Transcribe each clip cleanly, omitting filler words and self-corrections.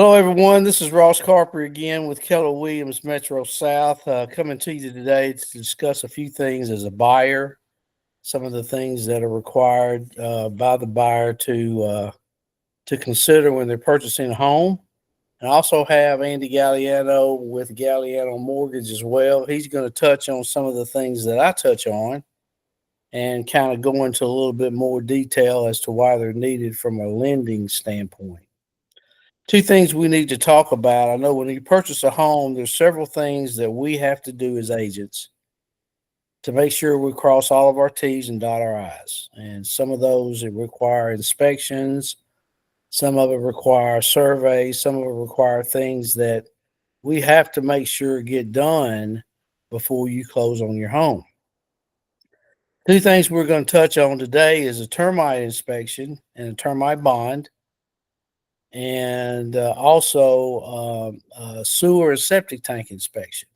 Hello, everyone. This is Ross Carpri again with Keller Williams Metro South, coming to you today to discuss a few things as a buyer, some of the things that are required by the buyer to consider when they're purchasing a home. And I also have Andy Gagliano with Gagliano Mortgage as well. He's going to touch on some of the things that I touch on and kind of go into a little bit more detail as to why they're needed from a lending standpoint. Two things we need to talk about. I know when you purchase a home, there's several things that we have to do as agents to make sure we cross all of our T's and dot our I's. And some of those it require inspections, some of it require surveys, some of it require things that we have to make sure get done before you close on your home. Two things we're going to touch on today is a termite inspection and a termite bond, and also sewer and septic tank inspection.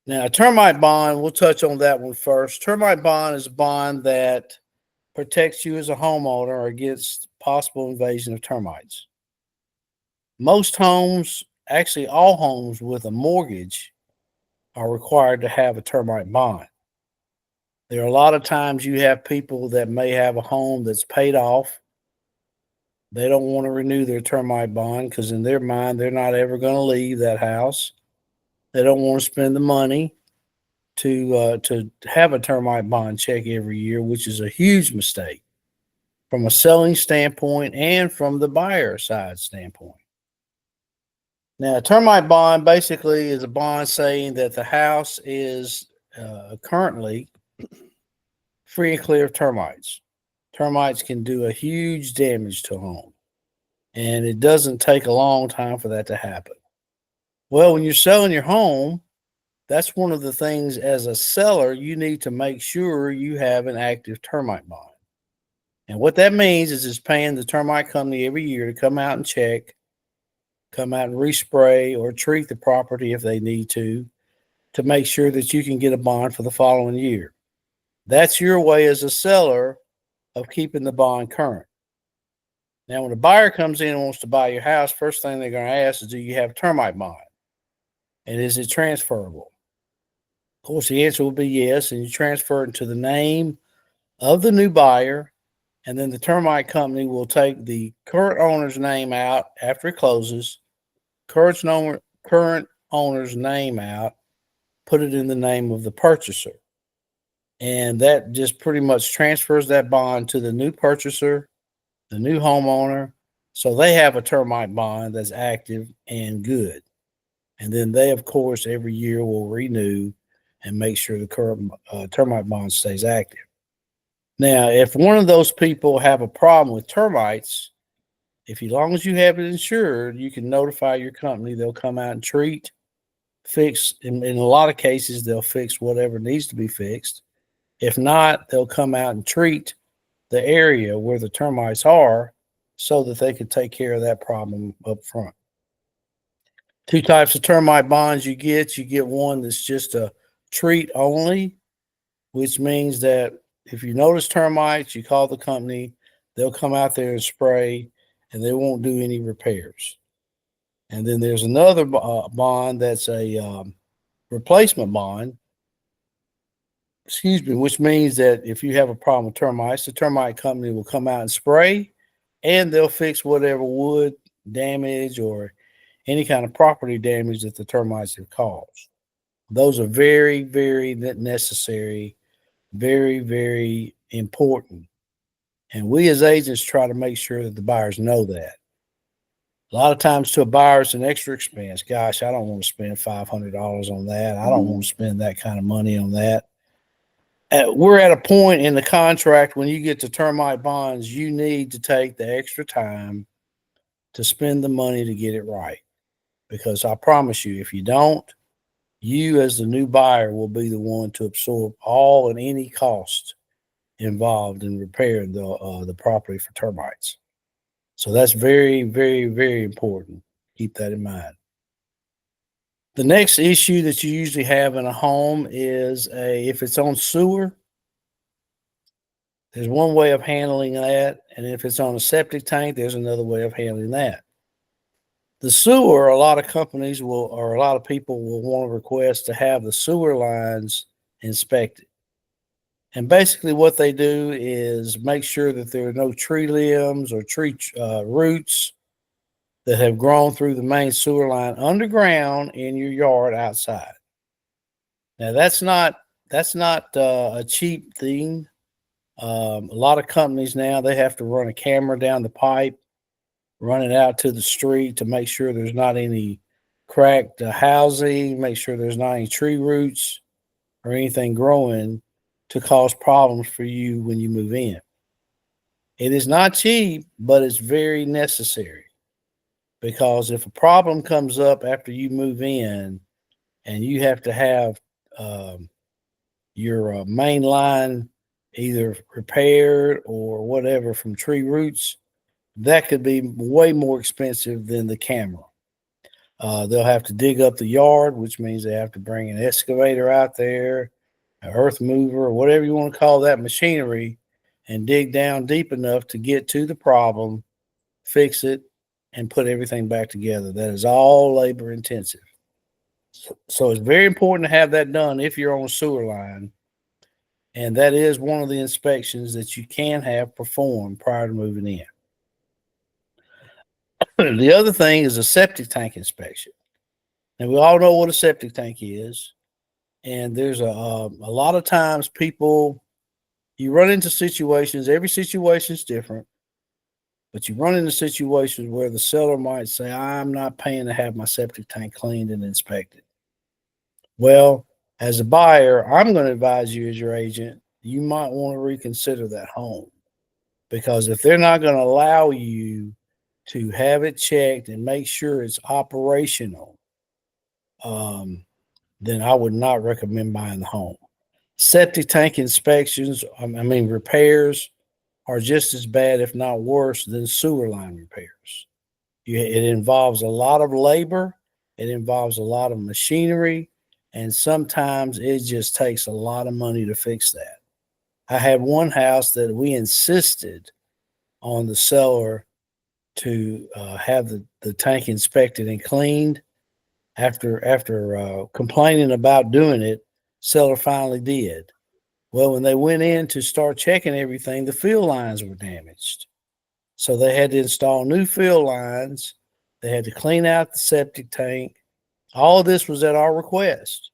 Now, a termite bond, we'll touch on that one first. Termite bond is a bond that protects you as a homeowner against possible invasion of termites. Most homes, actually all homes with a mortgage, are required to have a termite bond. There are a lot of times you have people that may have a home that's paid off. They don't want to renew their termite bond because in their mind, they're not ever going to leave that house. They don't want to spend the money to have a termite bond check every year, which is a huge mistake from a selling standpoint and from the buyer side standpoint. Now, a termite bond basically is a bond saying that the house is currently free and clear of termites. Termites can do a huge damage to a home, and it doesn't take a long time for that to happen. Well, when you're selling your home, that's one of the things as a seller, you need to make sure you have an active termite bond. And what that means is it's paying the termite company every year to come out and check, come out and respray or treat the property if they need to make sure that you can get a bond for the following year. That's your way as a seller of keeping the bond current. Now, when a buyer comes in and wants to buy your house, first thing they're going to ask is, do you have a termite bond? And is it transferable? Of course, the answer will be yes, and you transfer it to the name of the new buyer, and then the termite company will take the current owner's name out after it closes, current owner's name out, put it in the name of the purchaser. And that just pretty much transfers that bond to the new purchaser, the new homeowner. So they have a termite bond that's active and good. And then they, of course, every year will renew and make sure the current termite bond stays active. Now, if one of those people have a problem with termites, if as long as you have it insured, you can notify your company. They'll come out and treat, fix. In a lot of cases, they'll fix whatever needs to be fixed. If not, they'll come out and treat the area where the termites are so that they can take care of that problem up front. Two types of termite bonds you get. You get one that's just a treat only, which means that if you notice termites, you call the company, they'll come out there and spray, and they won't do any repairs. And then there's another bond that's a replacement bond, which means that if you have a problem with termites, the termite company will come out and spray, and they'll fix whatever wood damage or any kind of property damage that the termites have caused. Those are very, very necessary, very, very important. And we as agents try to make sure that the buyers know that. A lot of times to a buyer, it's an extra expense. Gosh, I don't want to spend $500 on that. I don't want to spend that kind of money on that. We're at a point in the contract when you get to termite bonds, you need to take the extra time to spend the money to get it right. Because I promise you, if you don't, you as the new buyer will be the one to absorb all and any cost involved in repairing the property for termites. So that's very, very, very important. Keep that in mind. The next issue that you usually have in a home is if it's on sewer, there's one way of handling that. And if it's on a septic tank, there's another way of handling that. The sewer, a lot of companies will, or a lot of people will want to request to have the sewer lines inspected. And basically, what they do is make sure that there are no tree limbs or tree roots that have grown through the main sewer line underground in your yard outside. Now, that's not a cheap thing. A lot of companies now they have to run a camera down the pipe, run it out to the street to make sure there's not any cracked housing, make sure there's not any tree roots or anything growing to cause problems for you when you move in. It is not cheap, but it's very necessary because if a problem comes up after you move in and you have to have um, your main line either repaired or whatever from tree roots, that could be way more expensive than the camera. They'll have to dig up the yard, which means they have to bring an excavator out there, an earth mover, or whatever you want to call that machinery, and dig down deep enough to get to the problem, fix it, and put everything back together. That is all labor intensive. So it's very important to have that done if you're on a sewer line. And that is one of the inspections that you can have performed prior to moving in. The other thing is a septic tank inspection. And we all know what a septic tank is. And there's a lot of times you run into situations, every situation is different, but you run into situations where the seller might say, I'm not paying to have my septic tank cleaned and inspected. Well, as a buyer, I'm going to advise you as your agent, you might want to reconsider that home because if they're not going to allow you to have it checked and make sure it's operational, then I would not recommend buying the home. Septic tank inspections, repairs are just as bad, if not worse, than sewer line repairs. It involves a lot of labor, it involves a lot of machinery, and sometimes it just takes a lot of money to fix that. I had one house that we insisted on the seller to have the tank inspected and cleaned. After complaining about doing it, seller finally did. Well, when they went in to start checking everything, the field lines were damaged. So they had to install new field lines. They had to clean out the septic tank. All of this was at our request.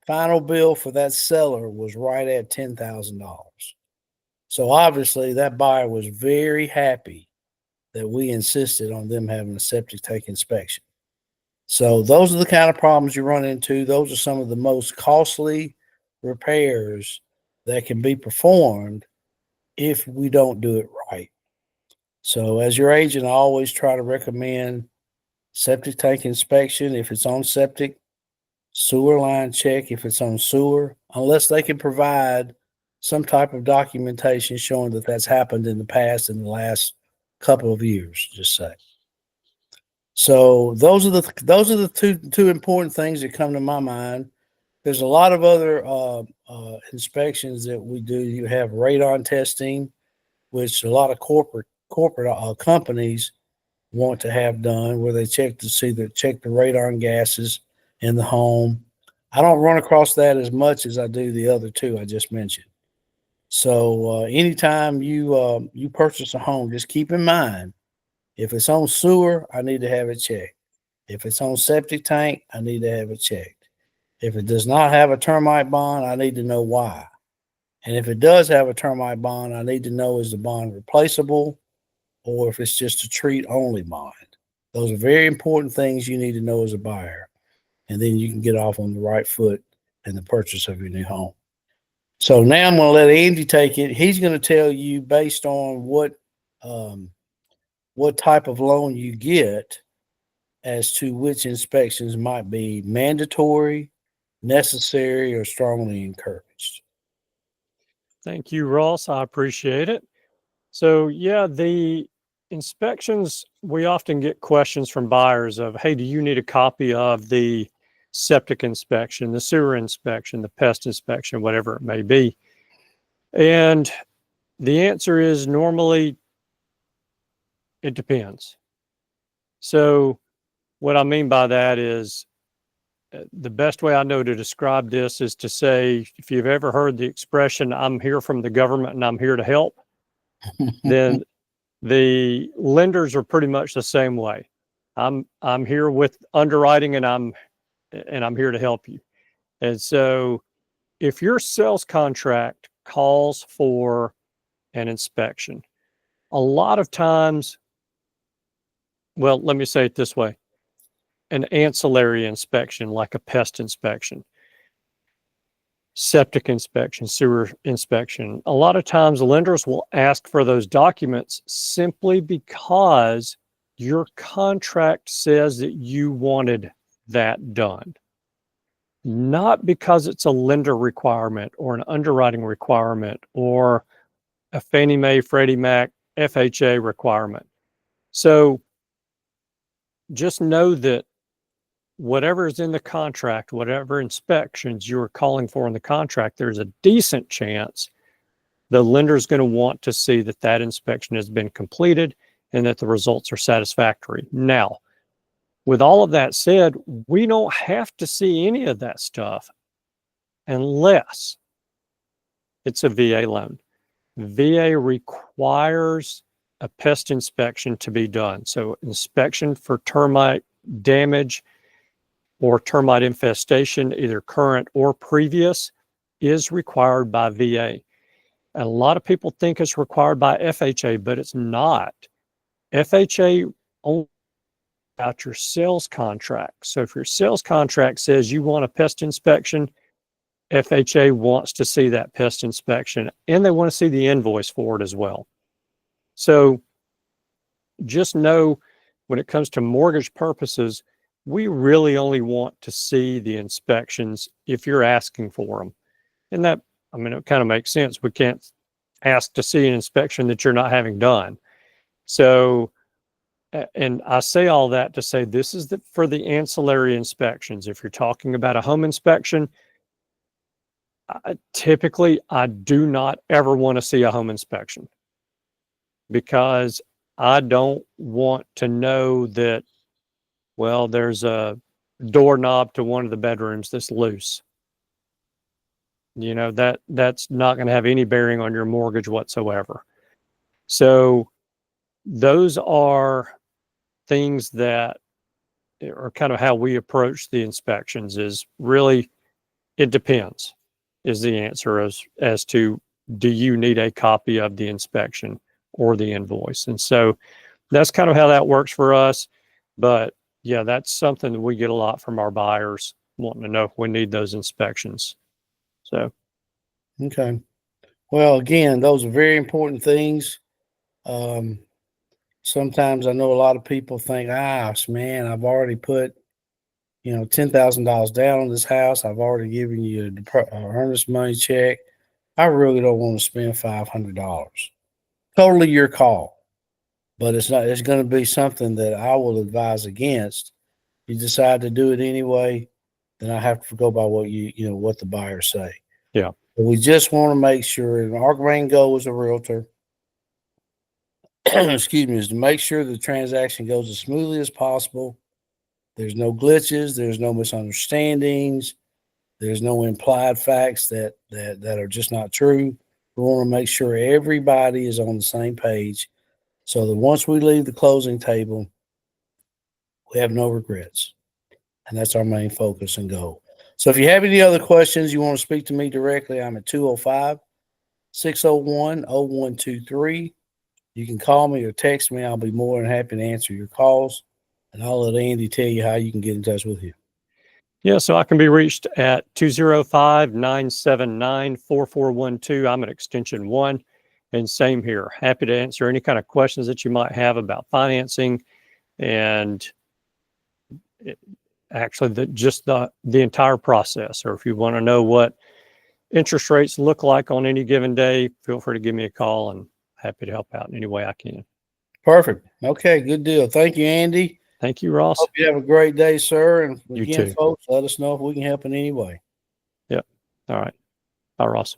Final bill for that seller was right at $10,000. So obviously that buyer was very happy that we insisted on them having a septic tank inspection. So those are the kind of problems you run into. Those are some of the most costly repairs that can be performed if we don't do it right. So as your agent, I always try to recommend septic tank inspection if it's on septic, sewer line check if it's on sewer, unless they can provide some type of documentation showing that that's happened in the past in the last couple of years, just say. So those are the two important things that come to my mind. There's a lot of other inspections that we do. You have radon testing, which a lot of corporate companies want to have done, where they check the radon gases in the home. I don't run across that as much as I do the other two I just mentioned. So anytime you purchase a home, just keep in mind if it's on sewer, I need to have it checked. If it's on septic tank, I need to have it checked. If it does not have a termite bond, I need to know why. And if it does have a termite bond, I need to know is the bond replaceable or if it's just a treat only bond. Those are very important things you need to know as a buyer. And then you can get off on the right foot in the purchase of your new home. So now I'm going to let Andy take it. He's going to tell you based on what type of loan you get as to which inspections might be mandatory, necessary, or strongly encouraged. Thank you, Ross. I appreciate it. So, yeah, the inspections, we often get questions from buyers of, hey, do you need a copy of the septic inspection, the sewer inspection, the pest inspection, whatever it may be? And the answer is normally it depends. So what I mean by that is the best way I know to describe this is to say, if you've ever heard the expression, I'm here from the government and I'm here to help, then the lenders are pretty much the same way. I'm here with underwriting and I'm here to help you. And so if your sales contract calls for an inspection, a lot of times, well, let me say it this way, an ancillary inspection, like a pest inspection, septic inspection, sewer inspection. A lot of times lenders will ask for those documents simply because your contract says that you wanted that done, not because it's a lender requirement or an underwriting requirement or a Fannie Mae, Freddie Mac, FHA requirement. So just know that whatever is in the contract, whatever inspections you're calling for in the contract, there's a decent chance the lender is going to want to see that that inspection has been completed and that the results are satisfactory. Now, with all of that said, we don't have to see any of that stuff unless it's a VA loan. VA requires a pest inspection to be done. So inspection for termite damage or termite infestation, either current or previous, is required by VA. And a lot of people think it's required by FHA, but it's not. FHA only about your sales contract. So if your sales contract says you want a pest inspection, FHA wants to see that pest inspection and they want to see the invoice for it as well. So just know when it comes to mortgage purposes, we really only want to see the inspections if you're asking for them. And that, I mean, it kind of makes sense. We can't ask to see an inspection that you're not having done. So, and I say all that to say this is for the ancillary inspections. If you're talking about a home inspection, typically I do not ever want to see a home inspection because I don't want to know that, well, there's a doorknob to one of the bedrooms that's loose. You know, that's not going to have any bearing on your mortgage whatsoever. So those are things that are kind of how we approach the inspections. Is really, it depends is the answer as to, do you need a copy of the inspection or the invoice? And so that's kind of how that works for us. But yeah, that's something that we get a lot from our buyers wanting to know if we need those inspections. So, okay. Well, again, those are very important things. Sometimes I know a lot of people think, man, I've already put, $10,000 down on this house. I've already given you a earnest money check. I really don't want to spend $500. Totally your call. But it's going to be something that I will advise against. You decide to do it anyway, then I have to go by what what the buyers say. yeah. But we just want to make sure, and our main goal as a realtor, excuse me, is to make sure the transaction goes as smoothly as possible. There's no glitches, there's no misunderstandings, there's no implied facts that are just not true. We want to make sure everybody is on the same page so that once we leave the closing table, we have no regrets. And that's our main focus and goal. So if you have any other questions, you want to speak to me directly, I'm at 205-601-0123. You can call me or text me. I'll be more than happy to answer your calls. And I'll let Andy tell you how you can get in touch with you. Yeah, so I can be reached at 205-979-4412. I'm at extension 1. And same here. Happy to answer any kind of questions that you might have about financing and actually the entire process. Or if you want to know what interest rates look like on any given day, feel free to give me a call and happy to help out in any way I can. Perfect. Okay, good deal. Thank you, Andy. Thank you, Ross. Hope you have a great day, sir. And You again, too. folks, let us know if we can help in any way. Yep. All right. Bye, Ross.